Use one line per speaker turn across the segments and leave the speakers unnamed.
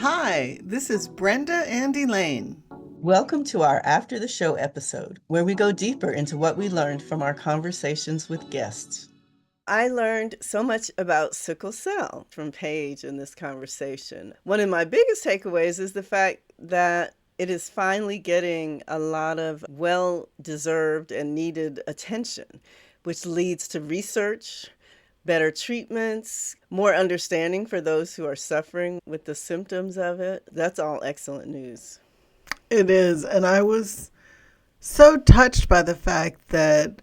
Hi, this is Brenda and Elaine.
Welcome to our After the Show episode, where we go deeper into what we learned from our conversations with guests.
I learned so much about sickle cell from Paige in this conversation. One of my biggest takeaways is the fact that it is finally getting a lot of well-deserved and needed attention, which leads to research, better treatments, more understanding for those who are suffering with the symptoms of it. That's all excellent news.
It is, and I was so touched by the fact that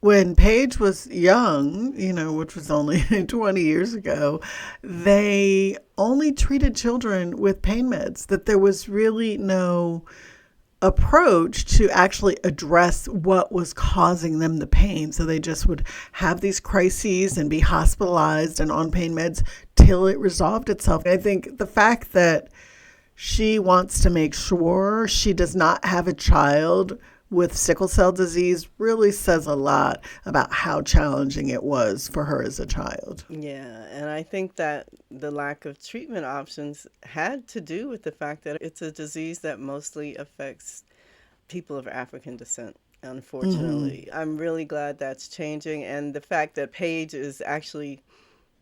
when Paige was young, which was only 20 years ago, they only treated children with pain meds, that there was really no approach to actually address what was causing them the pain. So they just would have these crises and be hospitalized and on pain meds till it resolved itself. I think the fact that she wants to make sure she does not have a child with sickle cell disease really says a lot about how challenging it was for her as a child.
Yeah, and I think that the lack of treatment options had to do with the fact that it's a disease that mostly affects people of African descent, unfortunately. Mm-hmm. I'm really glad that's changing, and the fact that Paige is actually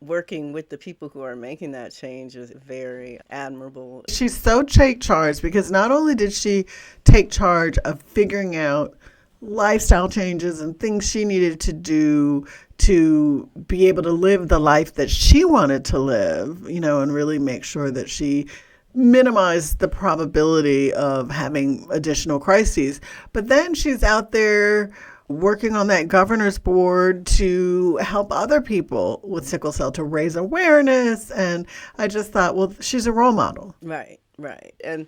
working with the people who are making that change is very admirable.
She's so take charge because not only did she take charge of figuring out lifestyle changes and things she needed to do to be able to live the life that she wanted to live, and really make sure that she minimized the probability of having additional crises. But then she's out there working on that governor's board to help other people with sickle cell to raise awareness. And I just thought, well, she's a role model.
Right. And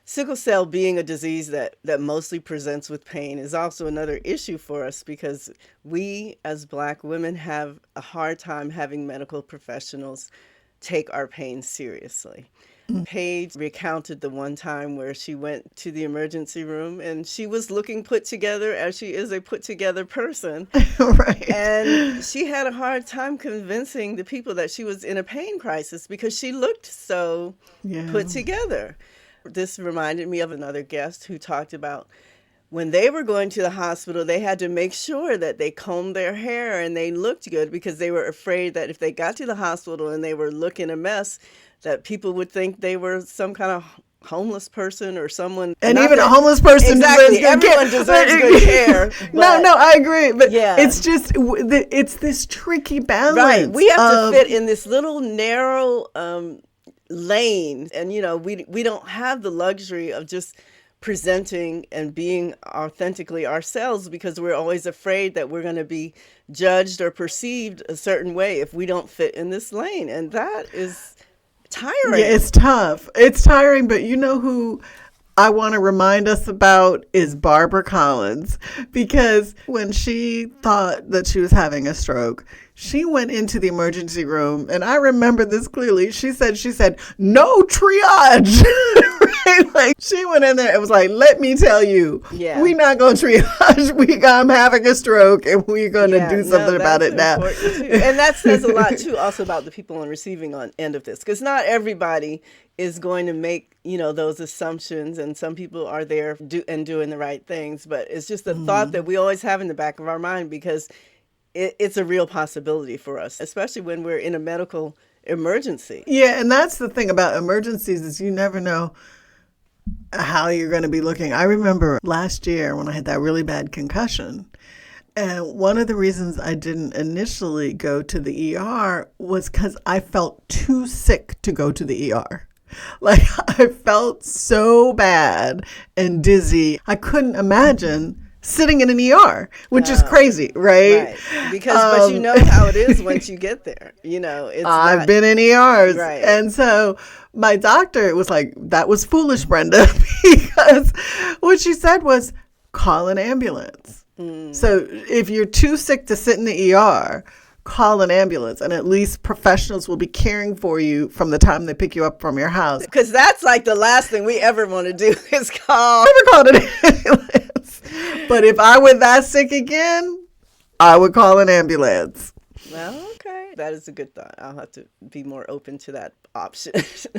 sickle cell being a disease that mostly presents with pain is also another issue for us because we as Black women have a hard time having medical professionals take our pain seriously. Paige recounted the one time where she went to the emergency room and she was looking put together as she is a put together person.
Right.
And she had a hard time convincing the people that she was in a pain crisis because she looked so put together. This reminded me of another guest who talked about when they were going to the hospital, they had to make sure that they combed their hair and they looked good because they were afraid that if they got to the hospital and they were looking a mess, that people would think they were some kind of homeless person or someone.
And even a homeless person
deserves everyone deserves good care.
No, I agree. But it's just, it's this tricky balance.
Right. We have to fit in this little narrow lane. And, we don't have the luxury of just presenting and being authentically ourselves because we're always afraid that we're going to be judged or perceived a certain way if we don't fit in this lane. And that is tiring.
Yeah, it's tough. It's tiring, but you know who I want to remind us about is Barbara Collins, because when she thought that she was having a stroke, she went into the emergency room, and I remember this clearly. She said, no triage. Right? Like she went in there and was like, let me tell you, we're not going to triage. I'm having a stroke, and we're going to do something about it now.
And that says a lot, too, also about the people on receiving end of this, because not everybody is going to make, those assumptions, and some people are there doing the right things. But it's just a thought that we always have in the back of our mind because it's a real possibility for us, especially when we're in a medical emergency.
Yeah, and that's the thing about emergencies is you never know how you're going to be looking. I remember last year when I had that really bad concussion, and one of the reasons I didn't initially go to the ER was because I felt too sick to go to the ER. Like I felt so bad and dizzy. I couldn't imagine sitting in an ER, which is crazy, right?
Because, but you know how it is once you get there.
I've been in ERs.
Right.
And so my doctor was like, that was foolish, Brenda, because what she said was call an ambulance. So if you're too sick to sit in the ER, call an ambulance, and at least professionals will be caring for you from the time they pick you up from your house.
Because that's like the last thing we ever want to do is call.
Never called an ambulance. But if I were that sick again, I would call an ambulance.
Well, okay. That is a good thought. I'll have to be more open to that option.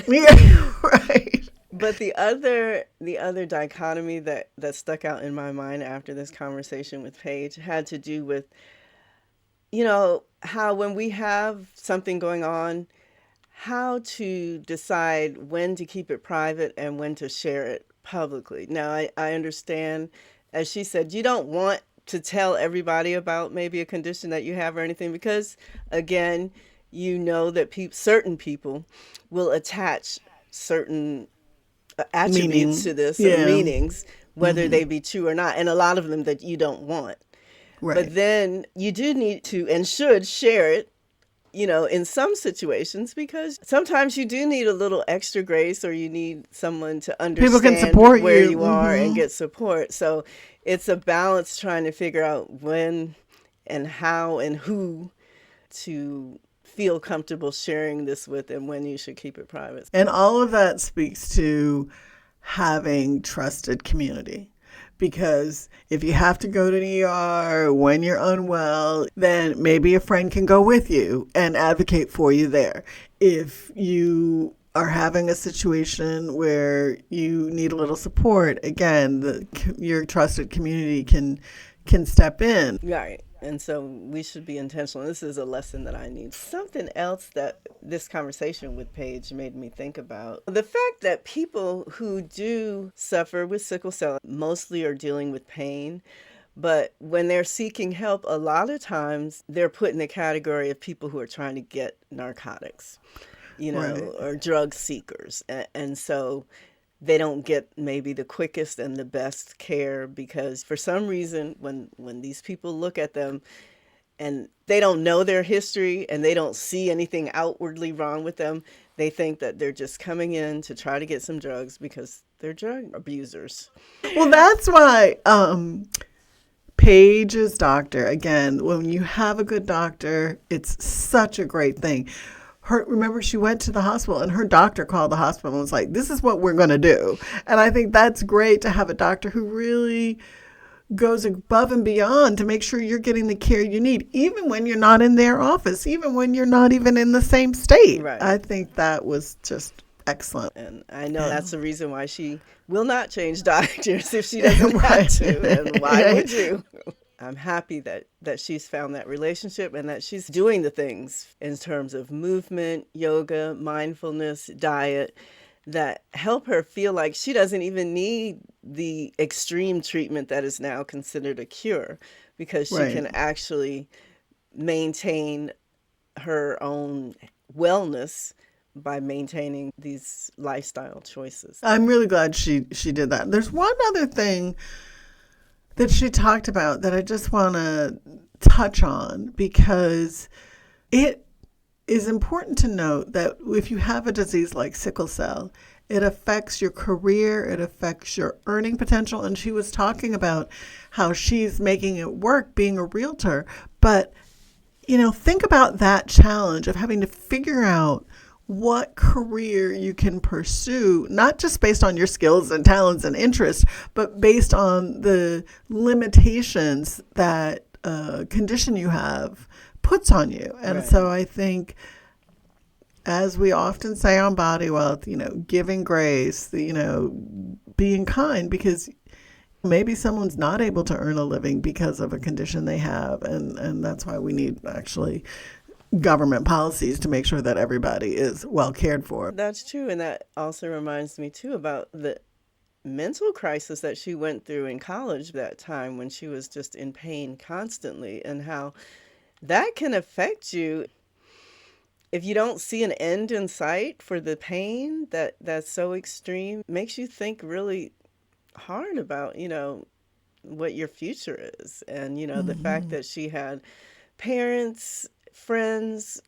Yeah, right.
But the other dichotomy that stuck out in my mind after this conversation with Paige had to do with, how when we have something going on, how to decide when to keep it private and when to share it publicly. Now, I understand, as she said, you don't want to tell everybody about maybe a condition that you have or anything, because, again, that certain people will attach certain attributes to this or meanings, whether they be true or not, and a lot of them that you don't want. Right. But then you do need to and should share it, in some situations, because sometimes you do need a little extra grace, or you need someone to understand
people can support
where you are and get support. So it's a balance trying to figure out when and how and who to feel comfortable sharing this with, and when you should keep it private.
And all of that speaks to having trusted community. Because if you have to go to the ER when you're unwell, then maybe a friend can go with you and advocate for you there. If you are having a situation where you need a little support, again, your trusted community can step in.
Right. And so we should be intentional. This is a lesson that I need. Something else that this conversation with Paige made me think about, the fact that people who do suffer with sickle cell mostly are dealing with pain. But when they're seeking help, a lot of times they're put in the category of people who are trying to get narcotics, right, or drug seekers. And so they don't get maybe the quickest and the best care, because for some reason, when these people look at them and they don't know their history and they don't see anything outwardly wrong with them, they think that they're just coming in to try to get some drugs because they're drug abusers.
Well, that's why Paige's doctor, again, when you have a good doctor, it's such a great thing. Remember, she went to the hospital and her doctor called the hospital and was like, this is what we're going to do. And I think that's great to have a doctor who really goes above and beyond to make sure you're getting the care you need, even when you're not in their office, even when you're not even in the same state. Right. I think that was just excellent.
And I know that's the reason why she will not change doctors if she doesn't have to. And why would you? I'm happy that she's found that relationship and that she's doing the things in terms of movement, yoga, mindfulness, diet, that help her feel like she doesn't even need the extreme treatment that is now considered a cure, because she can actually maintain her own wellness by maintaining these lifestyle choices.
I'm really glad she did that. There's one other thing that she talked about that I just want to touch on, because it is important to note that if you have a disease like sickle cell, it affects your career, it affects your earning potential. And she was talking about how she's making it work being a realtor. But, think about that challenge of having to figure out what career you can pursue, not just based on your skills and talents and interests, but based on the limitations that a condition you have puts on you. And so I think, as we often say on Body Wealth, giving grace, being kind, because maybe someone's not able to earn a living because of a condition they have. And that's why we need actually government policies to make sure that everybody is well cared for.
That's true. And that also reminds me too about the mental crisis that she went through in college that time, when she was just in pain constantly, and how that can affect you if you don't see an end in sight for the pain that's so extreme. Makes you think really hard about what your future is. And the fact that she had parents, friends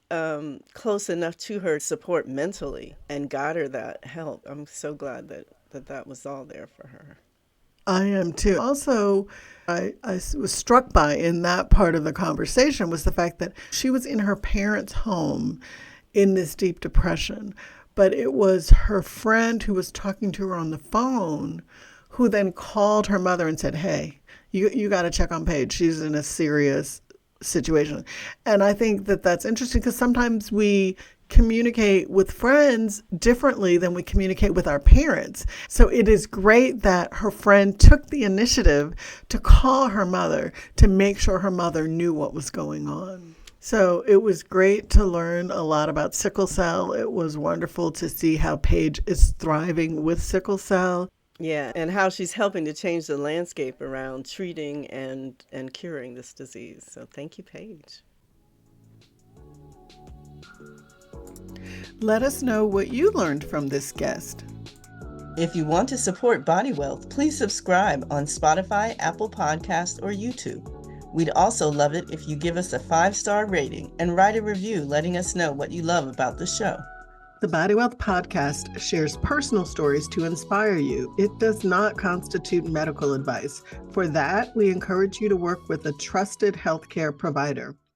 close enough to her support mentally and got her that help. I'm so glad that was all there for her.
I am too. Also, I was struck by in that part of the conversation was the fact that she was in her parents' home in this deep depression, but it was her friend who was talking to her on the phone who then called her mother and said, hey, you got to check on Paige. She's in a serious situation. And I think that that's interesting because sometimes we communicate with friends differently than we communicate with our parents. So it is great that her friend took the initiative to call her mother to make sure her mother knew what was going on. So it was great to learn a lot about sickle cell. It was wonderful to see how Paige is thriving with sickle cell.
Yeah, and how she's helping to change the landscape around treating and curing this disease. So thank you, Paige.
Let us know what you learned from this guest.
If you want to support Body Wealth, please subscribe on Spotify, Apple Podcasts, or YouTube. We'd also love it if you give us a 5-star rating and write a review letting us know what you love about the show.
The Body Wealth podcast shares personal stories to inspire you. It does not constitute medical advice. For that, we encourage you to work with a trusted healthcare provider.